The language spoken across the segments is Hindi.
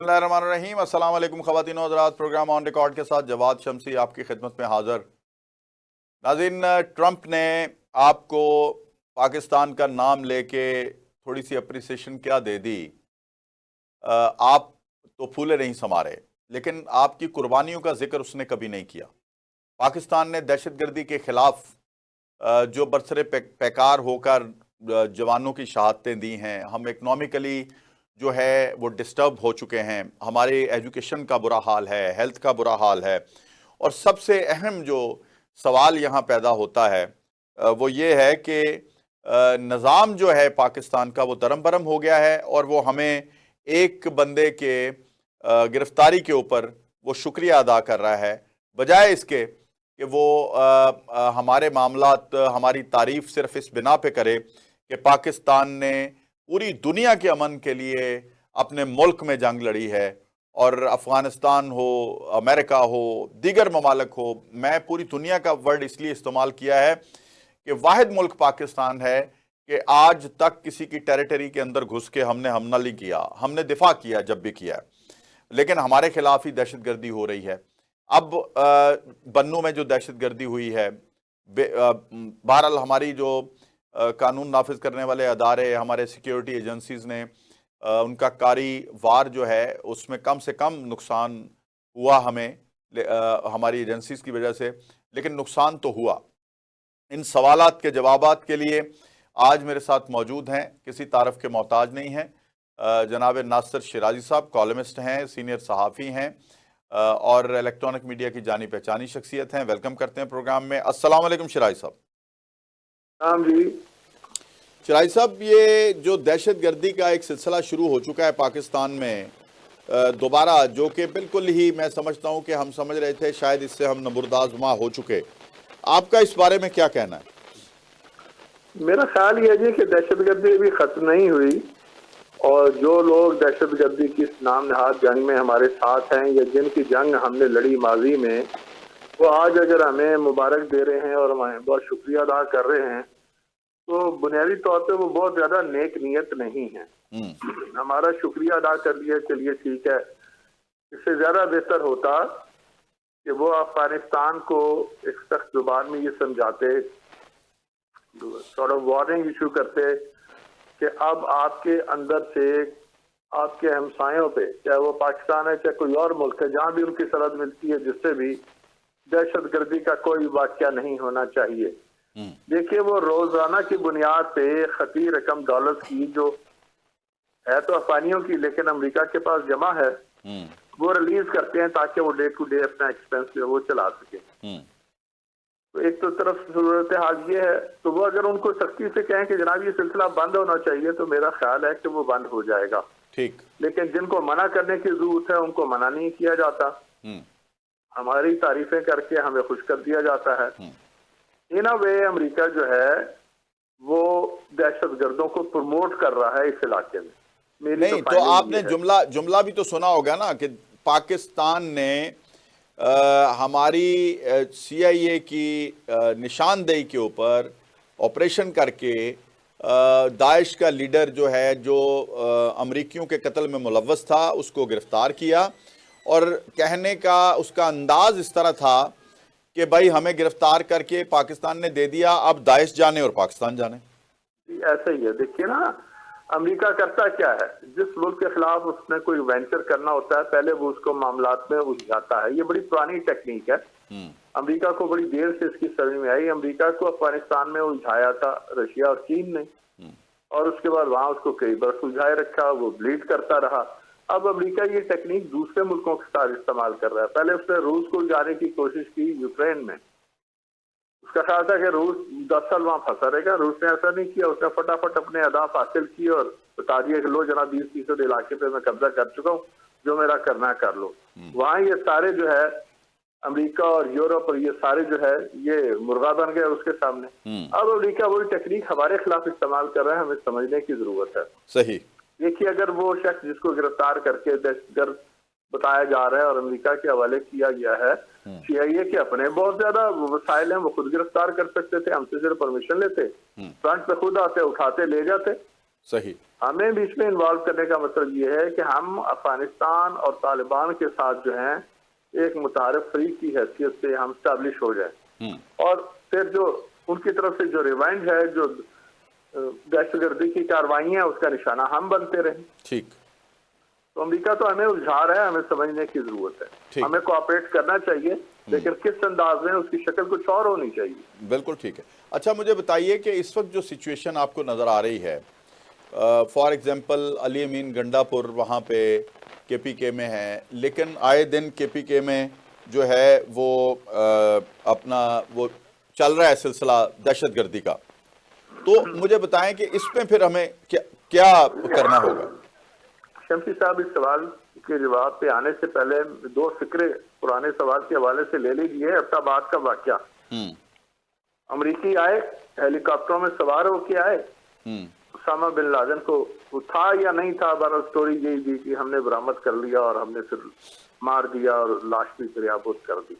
बिस्मिल्लाहिर्रहमानिर्रहीम। अस्सलाम वालेकुम ख़वातीन व हज़रात। प्रोग्राम ऑन रिकॉर्ड के साथ जवाद शमसी आपकी खिदमत में हाज़िर। नाज़रीन, ट्रंप ने आपको पाकिस्तान का नाम लेके थोड़ी सी अप्रिसिएशन क्या दे दी। आप तो फूले नहीं समा रहे, लेकिन आपकी कुर्बानियों का जिक्र उसने कभी नहीं किया। पाकिस्तान ने दहशतगर्दी के खिलाफ जो बरसरे पैकार होकर जवानों की शहादतें दी हैं, हम इकनॉमिकली जो है वो डिस्टर्ब हो चुके हैं, हमारे एजुकेशन का बुरा हाल है, हेल्थ का बुरा हाल है। और सबसे अहम जो सवाल यहाँ पैदा होता है वो ये है कि निज़ाम जो है पाकिस्तान का वो दरम बरम हो गया है और वो हमें एक बंदे के गिरफ्तारी के ऊपर वो शुक्रिया अदा कर रहा है, बजाय इसके कि वो हमारे मामलात, हमारी तारीफ सिर्फ इस बिना पे करे कि पाकिस्तान ने पूरी दुनिया के अमन के लिए अपने मुल्क में जंग लड़ी है। और अफ़गानिस्तान हो, अमेरिका हो, दीगर ममालिक हो, मैं पूरी दुनिया का वर्ड इसलिए इस्तेमाल किया है कि वाहिद मुल्क पाकिस्तान है कि आज तक किसी की टेरिटरी के अंदर घुस के हमने हमला नहीं किया। हमने दिफा किया जब भी किया, लेकिन हमारे खिलाफ ही दहशतगर्दी हो रही है। अब बन्नू में जो दहशतगर्दी हुई है, बहरहाल हमारी जो कानून नाफिज करने वाले अदारे, हमारे सिक्योरिटी एजेंसीज ने उनका कारी वार जो है उसमें कम से कम नुकसान हुआ हमें, हमारी एजेंसीज की वजह से, लेकिन नुकसान तो हुआ। इन सवालात के जवाबात के लिए आज मेरे साथ मौजूद हैं, किसी तारफ़ के मोहताज नहीं हैं, जनाब नासिर शिराजी साहब, कॉलमिस्ट हैं, सीनियर सहाफ़ी हैं और इलेक्ट्रॉनिक मीडिया की जानी पहचानी शख्सियत हैं। वेलकम करते हैं प्रोग्राम में। अस्सलाम वालेकुम शिराजी साहब। हाँ जी। शिराजी साहब, ये जो दहशतगर्दी का एक सिलसिला शुरू हो चुका है पाकिस्तान में दोबारा, जो कि बिल्कुल ही मैं समझता हूँ कि हम समझ रहे थे शायद इससे हम नबुर्दाज़मा हो चुके, आपका इस बारे में क्या कहना है? मेरा ख्याल ये है कि दहशतगर्दी अभी खत्म नहीं हुई और जो लोग दहशतगर्दी की नाम नहाद जंग में हमारे साथ हैं या जिनकी जंग हमने लड़ी माजी में, वो आज अगर हमें मुबारक दे रहे हैं और हमें बहुत शुक्रिया अदा कर रहे हैं, तो बुनियादी तौर पे वो बहुत ज्यादा नेक नियत नहीं है। हमारा शुक्रिया अदा कर दिया, चलिए ठीक है। इससे ज्यादा बेहतर होता कि वो अफगानिस्तान को एक सख्त जुबान में ये समझाते, सॉर्ट ऑफ वार्निंग इशू करते कि अब आपके अंदर से आपके हमसायों पे, चाहे वो पाकिस्तान है चाहे कोई और मुल्क है, जहां भी उनकी सरहद मिलती है, जिससे भी दहशतगर्दी का कोई वाकया नहीं होना चाहिए। देखिए, वो रोजाना की बुनियाद पे खती रकम डॉलर की जो है तो अफगानियों की, लेकिन अमेरिका के पास जमा है, वो रिलीज करते हैं ताकि वो डे टू डे अपना एक्सपेंस जो वो चला सके। तो एक तो तरफ सूरत हाल ये है, तो वो अगर उनको सख्ती से कहें कि जनाब ये सिलसिला बंद होना चाहिए, तो मेरा ख्याल है कि वो बंद हो जाएगा। ठीक। लेकिन जिनको मना करने की जरूरत है उनको मना नहीं किया जाता, हमारी तारीफें करके हमें खुश कर दिया जाता है। इन अ वे अमेरिका जो है वो दहशतगर्दों को प्रमोट कर रहा है इस इलाके में। मेरी नहीं तो आपने जुमला भी तो सुना होगा ना कि पाकिस्तान ने हमारी CIA की निशानदेही के ऊपर ऑपरेशन करके दाइश का लीडर जो है, जो अमरीकियों के कत्ल में मुलव्वस था, उसको गिरफ्तार किया। और कहने का उसका अंदाज इस तरह था कि भाई हमें गिरफ्तार करके पाकिस्तान ने दे दिया, अब दाइश जाने और पाकिस्तान जाने। ऐसा ही है। देखिए ना, अमेरिका करता क्या है, जिस मुल्क के खिलाफ उसने कोई वेंचर करना होता है, पहले वो उसको मामलात में उलझाता है। ये बड़ी पुरानी टेक्निक है, अमेरिका को बड़ी देर से इसकी समझ में आई। अमेरिका को अफगानिस्तान में उलझाया था रशिया और चीन ने, और उसके बाद वहां उसको कई बार उलझाए रखा, वो ब्लीड करता रहा। अब अमेरिका ये टेक्निक दूसरे मुल्कों के साथ इस्तेमाल कर रहा है। पहले उसने रूस को उलझाने की कोशिश की यूक्रेन में, उसका ख्याल था कि रूस 10 साल वहां फंसा रहेगा। रूस ने ऐसा नहीं किया, उसने फटाफट अपने अहदाफ हासिल किए और बता दिया कि लो जनाब 20% इलाके पे मैं कब्जा कर चुका हूँ, जो मेरा करना है कर लो। वहां ये सारे जो है अमेरिका और यूरोप और ये सारे जो है ये मुर्गा बन गए उसके सामने। अब अमेरिका वही टेक्निक हमारे खिलाफ इस्तेमाल कर रहा है, हमें समझने की जरूरत है। सही। देखिए, अगर वो शख्स जिसको गिरफ्तार करके दहशतगर्द बताया जा रहा है और अमेरिका के हवाले किया गया है, CIA के अपने बहुत ज्यादा वसाइल हैं, वो खुद गिरफ्तार कर सकते थे, हमसे सिर्फ परमिशन लेते, फ्रंट पे खुद आते, उठाते, ले जाते। सही। हमें भी इसमें इन्वॉल्व करने का मतलब ये है कि हम अफगानिस्तान और तालिबान के साथ जो है एक मुतारिफ फरीक की हैसियत से हम स्टैब्लिश हो जाए, और फिर जो उनकी तरफ से जो रिवाइंड है, जो दहशतगर्दी की कार्रवाइयां, उसका निशाना हम बनते रहे। ठीक। तो अमेरिका तो हमें उलझा रहा है, हमें समझने की जरूरत है, हमें कोऑपरेट करना चाहिए, लेकिन किस अंदाज में, उसकी शक्ल कुछ और होनी चाहिए। बिल्कुल ठीक है। अच्छा, मुझे बताइए कि इस वक्त जो सिचुएशन आपको नज़र आ रही है, फॉर एग्जांपल अली अमीन गंडापुर वहाँ पे केपीके में है, लेकिन आए दिन केपीके में जो है वो अपना वो चल रहा है सिलसिला दहशतगर्दी का। तो मुझे बताएं कि इसमें फिर हमें क्या क्या करना होगा। शम्सी साहब, इस सवाल के जवाब पे आने से पहले दो फिक्रे पुराने सवाल के हवाले से ले लीजिए। अब्बाबाद का वाकया, अमरीकी आए, हेलीकॉप्टरों में सवार होके आए, उसामा बिन लादेन को था या नहीं था, बहरहाल स्टोरी यही थी कि हमने बरामद कर लिया और हमने फिर मार दिया और लाश भी दरियाबोद कर दी।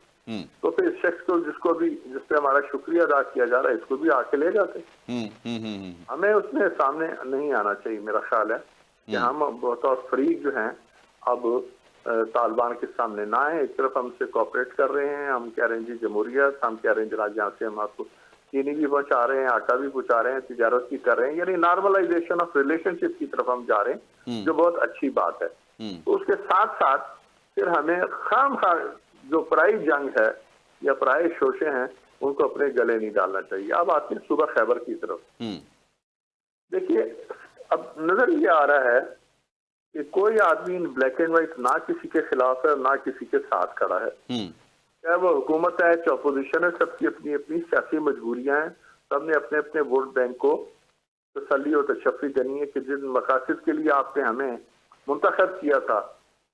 तो फिर इस शख्स को, जिस पे हमारा शुक्रिया अदा किया जा रहा है, इसको भी आके ले जाते। हमें उसमें सामने नहीं आना चाहिए। मेरा ख्याल है कि हम बहुत फरीक जो हैं अब तालिबान के सामने ना है। एक तरफ हमसे कोऑपरेट कर रहे हैं, हम कह रहे हैं जी जमहूरियत, हम कह रहे हैं जनाब जहाँ से हम आपको चीनी भी पहुंचा रहे हैं, आटा भी पहुंचा रहे हैं, तिजारत भी कर रहे हैं, यानी नॉर्मलाइजेशन ऑफ रिलेशनशिप की तरफ हम जा रहे हैं, जो बहुत अच्छी बात है। तो उसके साथ साथ फिर हमें खाम खा जो पराई जंग है या पराए शोशे हैं, उनको अपने गले नहीं डालना चाहिए। अब आते हैं सुबह खैबर की तरफ। देखिए, अब नजर ये आ रहा है कि कोई आदमी इन ब्लैक एंड व्हाइट ना किसी के खिलाफ है, ना किसी के साथ खड़ा है। चाहे वो हुकूमत है, चाहे अपोजिशन है, सबकी अपनी अपनी सियासी मजबूरियां हैं। सबने अपने अपने वोट बैंक को तसल्ली और तशफ़ी देनी है कि जिन मकासद के लिए आपने हमें मुंतखब किया था,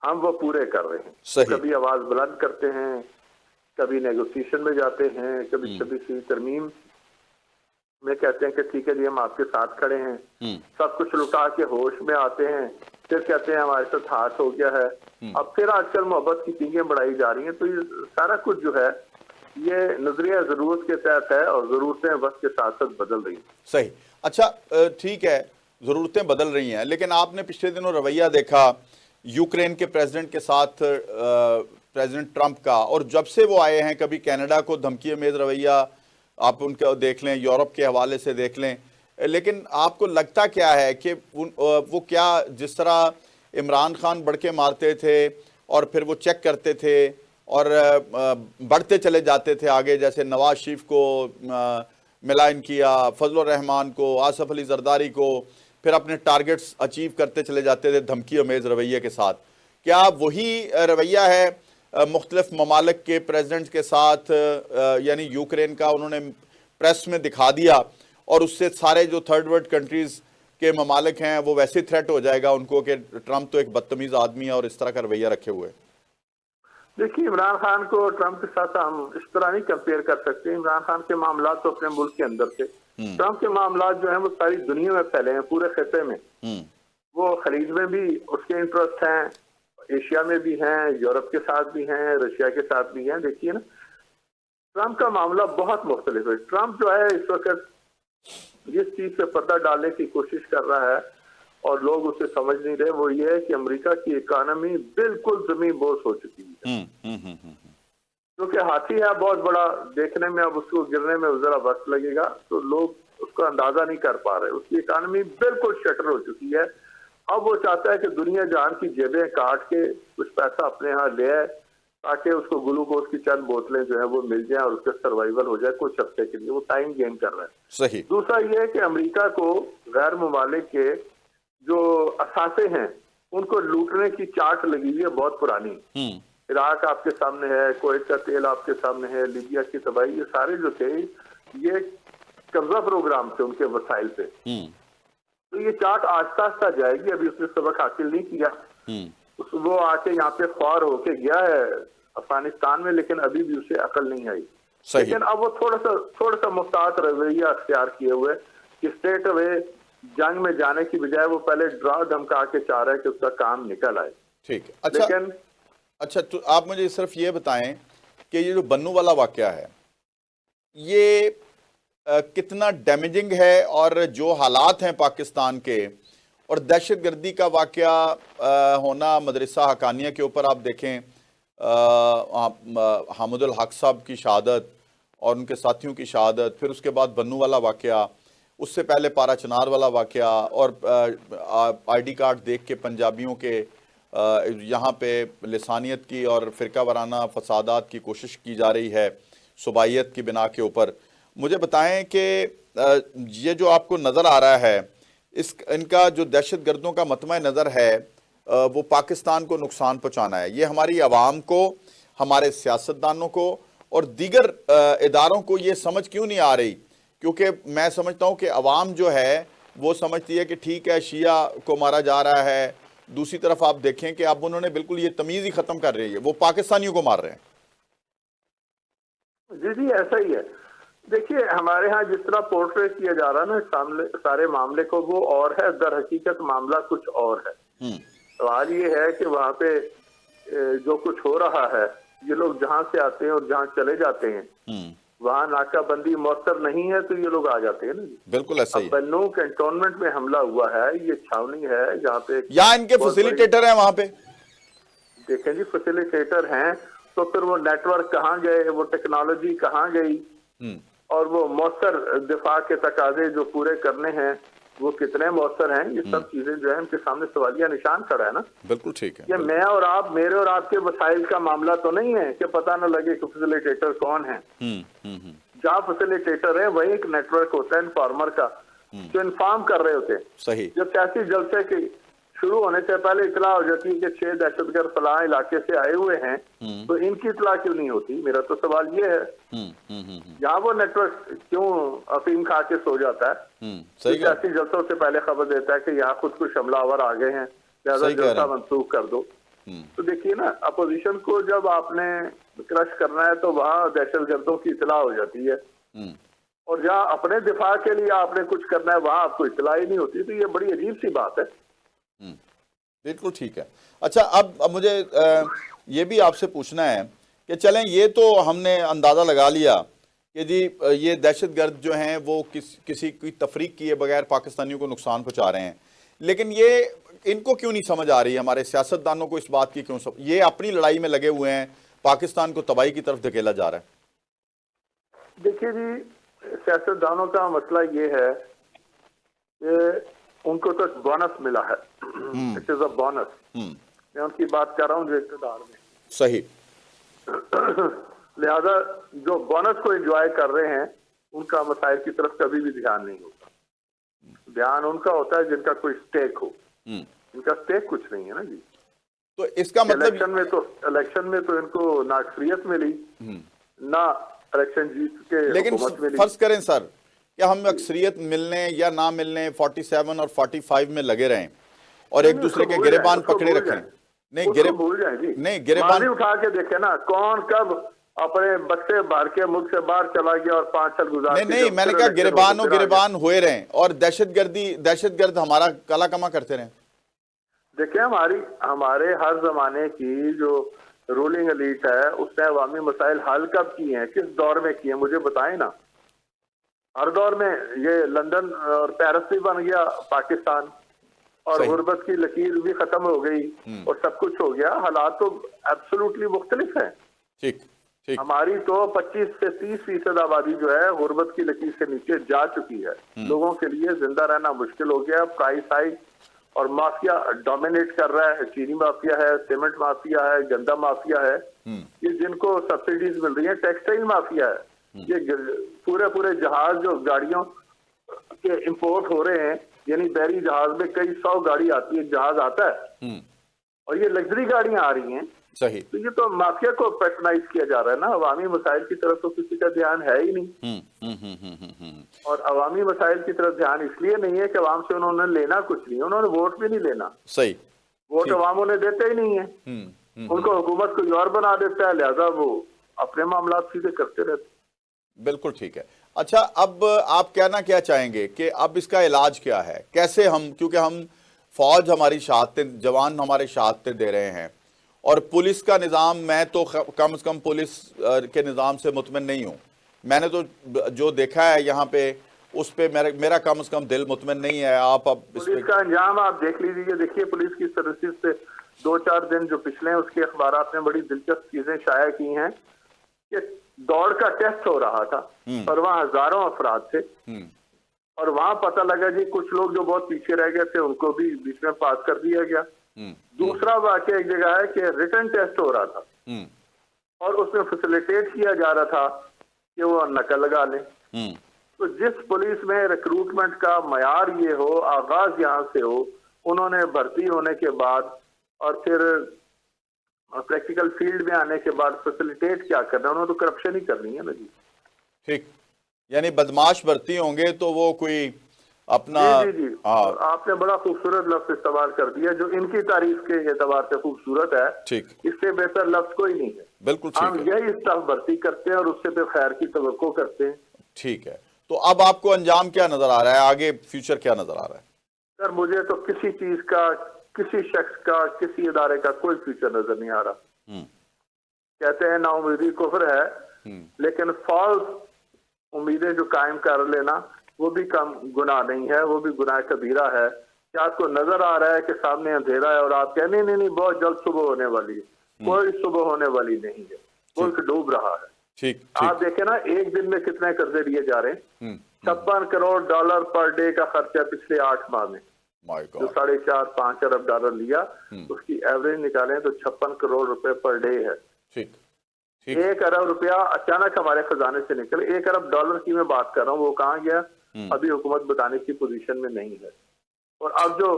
हम वो पूरे कर रहे हैं। कभी आवाज बुलंद करते हैं, कभी नेगोशिएशन में जाते हैं, कभी कभी तरमीम में कहते हैं कि ठीक है जी हम आपके साथ खड़े हैं, सब कुछ लुटा के होश में आते हैं, फिर कहते हैं हमारे साथ हाथ हो गया है। अब फिर आजकल मोहब्बत की पींगें बढ़ाई जा रही हैं। तो ये सारा कुछ जो है ये नजरिया जरूरत के तहत है, और जरूरतें वक्त के साथ साथ बदल रही हैं। सही। अच्छा, ठीक है, जरूरतें बदल रही हैं, लेकिन आपने पिछले दिनों रवैया देखा यूक्रेन के प्रेसिडेंट के साथ, प्रेसिडेंट ट्रंप का, और जब से वो आए हैं, कभी कनाडा को धमकी उम्मीद रवैया आप उनका देख लें, यूरोप के हवाले से देख लें, लेकिन आपको लगता क्या है कि वो क्या, जिस तरह इमरान खान बढ़ के मारते थे और फिर वो चेक करते थे और बढ़ते चले जाते थे आगे, जैसे नवाज शरीफ को मिलान किया, फजल रहमान को, आसफ अली जरदारी को, फिर अपने टारगेट्स अचीव करते चले जाते थे धमकी उम्मीद रवैये के साथ, क्या वही रवैया है मुख्तलिफ ममालिक के प्रेसिडेंट्स के साथ, यानी यूक्रेन का उन्होंने प्रेस में दिखा दिया और उससे सारे जो थर्ड वर्ल्ड कंट्रीज के ममालिक हैं वो वैसे थ्रेट हो जाएगा उनको कि ट्रंप तो एक बदतमीज आदमी है और इस तरह का रवैया रखे हुए। देखिए, इमरान खान को ट्रंप के साथ हम इस तरह नहीं कंपेयर कर सकते। इमरान खान के मामला तो अपने मुल्क के अंदर थे, ट्रंप के मामला जो है वो सारी दुनिया में फैले हैं, पूरे खिते में। वो खलीज में भी उसके इंटरेस्ट हैं, एशिया में भी हैं, यूरोप के साथ भी हैं, रशिया के साथ भी हैं। देखिए ना, ट्रंप का मामला बहुत मुख्तलिफ है। ट्रंप जो है इस वक्त जिस चीज पे पर्दा डालने की कोशिश कर रहा है और लोग उसे समझ नहीं रहे, वो ये है कि अमेरिका की इकोनॉमी बिल्कुल जमीन बोस हो चुकी है। क्योंकि हाथी है बहुत बड़ा, देखने में अब उसको गिरने में जरा वक्त लगेगा, तो लोग उसको अंदाजा नहीं कर पा रहे। उसकी इकोनॉमी बिल्कुल शटर हो चुकी है। अब वो चाहता है कि दुनिया जान की जेबें काट के कुछ पैसा अपने यहाँ ले आए, ताकि उसको ग्लूकोज की चंद बोतलें जो है वो मिल जाए और उसका सर्वाइवल हो जाए कुछ हफ्ते के लिए। वो टाइम गेन कर रहा है। सही। दूसरा ये है कि अमेरिका को गैर ममालिक के जो असासे हैं उनको लूटने की चाट लगी हुई है बहुत पुरानी। इराक आपके सामने है, कुवैत का तेल आपके सामने है, लीबिया की तबाही, ये सारे जो थे ये कब्जा प्रोग्राम थे उनके वसाइल पे। तो ये चाट आस्ता आस्ता जाएगी। अभी उसने सबक हासिल नहीं किया। वो आके यहाँ पे ख्वार होके गया है अफगानिस्तान में, लेकिन अभी भी उसे अकल नहीं आई। लेकिन अब वो थोड़ा सा मुफ्तात रवैया अख्तियार किए हुए कि स्ट्रेट अवे जंग में जाने की बजाय वो पहले ड्रा धमका के चाह रहा है कि उसका काम निकल आए। ठीक है। अच्छा, तो आप मुझे सिर्फ ये बताएं कि ये जो बन्नू वाला वाकया है ये कितना डैमेजिंग है, और जो हालात हैं पाकिस्तान के और दहशत गर्दी का वाक़या होना मदरसा हकानिया के ऊपर आप देखें, हामिदुल हक साहब की शहादत और उनके साथियों की शहादत, फिर उसके बाद बन्नू वाला वाक़या, उससे पहले पारा चनार वाला वाक़या, और आईडी कार्ड देख के पंजाबियों के यहाँ पे लिसानियत की और फ़िरका वाराना फसादात की कोशिश की जा रही है सुबाइयत की बिना के ऊपर। मुझे बताएं कि ये जो आपको नज़र आ रहा है, इनका जो दहशत गर्दों का मतमा नज़र है वो पाकिस्तान को नुकसान पहुँचाना है। ये हमारी आवाम को, हमारे सियासतदानों को और दीगर इदारों को ये समझ क्यों नहीं आ रही? क्योंकि मैं समझता हूँ कि अवाम जो है वो समझती है कि ठीक है शिया को मारा जा रहा है, दूसरी तरफ आप देखें कि अब उन्होंने बिल्कुल ये तमीज़ ही ख़त्म कर रही है, वो पाकिस्तानियों को मार रहे हैं। जी जी, ऐसा ही है। देखिए, हमारे यहाँ जिस तरह पोर्ट्रेट किया जा रहा है ना सामने सारे मामले को, वो और है, दर हकीकत मामला कुछ और है। सवाल ये है कि वहाँ पे जो कुछ हो रहा है, ये लोग जहाँ से आते हैं और जहाँ चले जाते हैं वहाँ नाकाबंदी मौसर नहीं है तो ये लोग आ जाते हैं ना। बिल्कुल ऐसा ही। बन्नू कैंटोनमेंट में हमला हुआ है, ये छावनी है जहाँ पे, यहाँ इनके फैसिलिटेटर हैं वहाँ पे। देखें जी, फैसिलिटेटर हैं तो फिर वो नेटवर्क कहाँ गए, वो टेक्नोलॉजी कहाँ गई, और वो मौसर दिफा के तकाजे जो पूरे करने हैं वो कितने मौसर हैं, ये सब चीजें जो है उनके सामने सवालिया निशान खड़ा है ना। बिल्कुल ठीक है। ये मैं और आप, मेरे और आपके वसाइल का मामला तो नहीं है कि पता न लगे कि फैसिलिटेटर कौन है। जहाँ फैसिलिटेटर है वही एक नेटवर्क होता है इन्फॉर्मर का, जो इन्फॉर्म कर रहे होते हैं। सही। जब सियासी जलसे के शुरू होने से पहले इतला हो जाती है कि 6 दहशतगर्द फलां इलाके से आए हुए हैं, तो इनकी इतला क्यों नहीं होती? मेरा तो सवाल ये है। यहाँ वो नेटवर्क क्यों अफीम खा के सो जाता है? सियासी जलसों से पहले खबर देता है कि यहाँ खुद कुछ हमलावर आ गए हैं, लिहाजा जलसा मंसूख कर दो। तो देखिए ना, अपोजिशन को जब आपने क्रश करना है तो वहाँ दहशतगर्दों की इतला हो जाती है, और जहाँ अपने दिफा के लिए आपने कुछ करना है वहाँ आपको इतला ही नहीं होती। तो ये बड़ी अजीब सी बात है। बिल्कुल ठीक है। अच्छा, अब मुझे ये भी आपसे पूछना है कि चलें, ये तो हमने अंदाज़ा लगा लिया कि जी ये दहशतगर्द जो हैं वो किसी की तफरीक किए बगैर पाकिस्तानियों को नुकसान पहुंचा रहे हैं, लेकिन ये इनको क्यों नहीं समझ आ रही, हमारे सियासतदानों को इस बात की क्यों ये अपनी लड़ाई में लगे हुए हैं, पाकिस्तान को तबाही की तरफ धकेला जा रहा है? देखिए जी, सियासतदानों का मसला ये है कि उनको तो बोनस मिला है, इट इज अ बोनस। मैं उनकी बात कर रहा हूँ जो इक़्तिदार में। सही। लिहाजा जो बोनस को एंजॉय कर रहे हैं उनका मसाइल की तरफ कभी भी ध्यान नहीं होता। ध्यान उनका होता है जिनका कोई स्टेक हो। इनका स्टेक कुछ नहीं है ना जी। तो इसका मतलब इलेक्शन में तो इनको ना अक्सरियत मिली, ना इलेक्शन जीत के लेकिन फर्ज करें सर, क्या हम अक्सरियत मिलने या ना मिलने 47 और 45 में लगे रहें और एक दूसरे के गिरेबान पकड़े रखें? नहीं, भूल जाए जी। नहीं, गिरेबान उठा के देखे ना, कौन कब अपने बच्चे बाहर के मुल्क से बाहर चला गया और 5 साल गुजार। नहीं, मैंने कहा गिरेबान हुए रहें और दहशतगर्द हमारा काला कमा करते रहें। देखिए, हमारे हर जमाने की जो रूलिंग एलीट है उसने अवामी मसाइल हल कब किए हैं, किस दौर में किए हैं, मुझे बताएं ना। हर दौर में ये लंदन और पेरिस भी बन गया पाकिस्तान, और गुर्बत की लकीर भी खत्म हो गई और सब कुछ हो गया। हालात तो एब्सोल्युटली मुख्तलिफ है। ठीक। हमारी तो 25 से 30% आबादी जो है गुर्बत की लकीर से नीचे जा चुकी है। लोगों के लिए जिंदा रहना मुश्किल हो गया। प्राइस हाइक और माफिया डोमिनेट कर रहा है। चीनी माफिया है, सीमेंट माफिया है, गंदा माफिया है, ये जिनको सब्सिडीज मिल रही है। टेक्सटाइल माफिया है, ये पूरे जहाज जो गाड़ियों के इंपोर्ट हो रहे हैं, यानी बहरी जहाज में कई 100 गाड़ी आती है, जहाज आता है और ये लग्जरी गाड़ियां आ रही हैं। सही। तो ये तो माफिया को पैट्रोनाइज किया जा रहा है ना। अवामी मसाइल की तरफ तो किसी का ध्यान है ही नहीं। और अवामी मसाइल की तरफ ध्यान इसलिए नहीं है कि अवाम से उन्होंने लेना कुछ नहीं, उन्होंने वोट भी नहीं लेना। सही। वोट अवाम उन्हें देते ही नहीं है। उनको हुकूमत कोई और बना देता है, लिहाजा वो अपने मामला सीधे करते रहते। बिल्कुल ठीक है। अच्छा, अब आप कहना क्या चाहेंगे कि अब इसका इलाज क्या है, कैसे हम, क्योंकि हम फौज हमारी शहादतें, जवान हमारे शहादतें दे रहे हैं और पुलिस का निज़ाम, मैं तो कम से कम पुलिस के निज़ाम से मुतमिन नहीं हूँ। मैंने तो जो देखा है यहाँ पे उस पे मेरा कम से कम दिल मुतमइन नहीं है। आप अब इस पुलिस का अंजाम आप देख लीजिए। देखिए पुलिस की सर्विसेज से 2-4 दिन जो पिछले हैं उसके अखबारात ने बड़ी दिलचस्प चीजें शाया की हैं कि दौड़ का टेस्ट हो रहा था और वहाँ हजारों अफराद थे और वहां पता लगा जी कुछ लोग जो बहुत पीछे रह गए थे उनको भी बीच में पास कर दिया गया। दूसरा वाक्य एक जगह है कि रिटन टेस्ट हो रहा था और उसमें फैसिलिटेट किया जा रहा था कि वो नकल लगा लें। तो जिस पुलिस में रिक्रूटमेंट का मयार ये हो, आगाज यहाँ से हो, उन्होंने भर्ती होने के बाद और फिर प्रैक्टिकल फील्ड में आने के बाद फैसिलिटेट क्या करना, उन्होंने तो करप्शन ही करनी है ना जी। ठीक, यानी बदमाश भर्ती होंगे तो वो कोई अपना जी जी, और आपने बड़ा खूबसूरत लफ्ज इस्तेमाल कर दिया जो इनकी तारीफ के एतबार से खूबसूरत है। ठीक, इससे बेहतर लफ्ज कोई नहीं है। बिल्कुल ठीक हम है। यही स्टाफ भर्ती करते हैं और उससे पे खैर की तवक्को करते हैं। ठीक है, तो अब आपको अंजाम क्या नजर आ रहा है, आगे फ्यूचर क्या नजर आ रहा है? सर मुझे तो किसी चीज का, किसी शख्स का, किसी इदारे का कोई फ्यूचर नजर नहीं आ रहा। कहते हैं नाउमीदी कुफ्र है, लेकिन फॉल्स उम्मीदें जो कायम कर लेना वो भी कम गुनाह नहीं है, वो भी गुनाह कबीरा है। क्या आपको नजर आ रहा है कि सामने अंधेरा है और आप कहें नहीं नहीं नहीं बहुत जल्द सुबह होने वाली है? कोई सुबह होने वाली नहीं है, मुल्क डूब रहा है। ठीक, आप देखें ना एक दिन में कितने कर्जे लिए जा रहे हैं। 56 करोड़ डॉलर पर डे का खर्चा पिछले 8 माह में, जो 4.5-5 अरब डॉलर लिया उसकी एवरेज निकालें तो 56 करोड़ रुपए पर डे है। ठीक, 1 अरब रुपया अचानक हमारे खजाने से निकले। 1 अरब डॉलर की मैं बात कर रहा हूँ, वो कहाँ गया अभी हुकूमत बताने की पोजीशन में नहीं है। और अब जो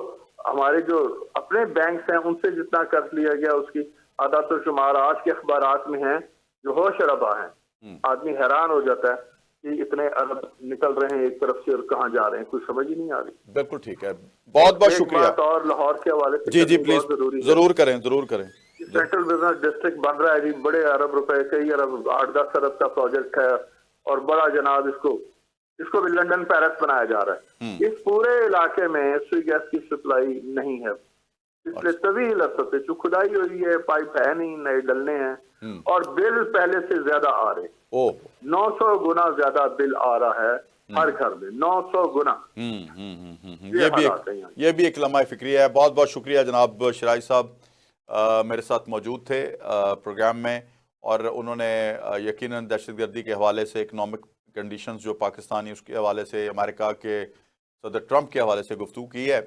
हमारे जो अपने बैंक्स हैं उनसे जितना कर्ज लिया गया उसकी आदात तो शुमार आज के अखबारात में है जो होश रबा है। आदमी हैरान हो जाता है कि इतने अरब निकल रहे हैं एक तरफ से और कहाँ जा रहे हैं, कुछ समझ ही नहीं आ रही। बिल्कुल ठीक है, बहुत बहुत शुक्रिया। और लाहौर के हवाले से जी जी प्लीज, जरूर करें जरूर करें। सेंट्रल बिजनेस डिस्ट्रिक्ट बन रहा है जी, बड़े अरब रुपए, कई अरब, 8-10 अरब का प्रोजेक्ट है और बड़ा जनाब इसको भी लंदन पेरिस बनाया जा रहा है। इस पूरे इलाके में स्वी गैस की सप्लाई नहीं है पिछले तवील अरसे से, जो खुदाई हुई है, पाइप है नहीं, नए डलने हैं और बिल पहले से ज्यादा आ रहे। 900 गुना ज्यादा बिल आ रहा है हर घर में, 900 गुना। ये भी एक लम्हा फिक्री है। बहुत बहुत शुक्रिया जनाब शराई साहब, मेरे साथ मौजूद थे प्रोग्राम में और उन्होंने यकीनन दहशतगर्दी के हवाले से, इकनॉमिक कंडीशंस जो पाकिस्तानी उसके हवाले से, अमेरिका के सदर ट्रंप के हवाले से गुफ्तगू की है।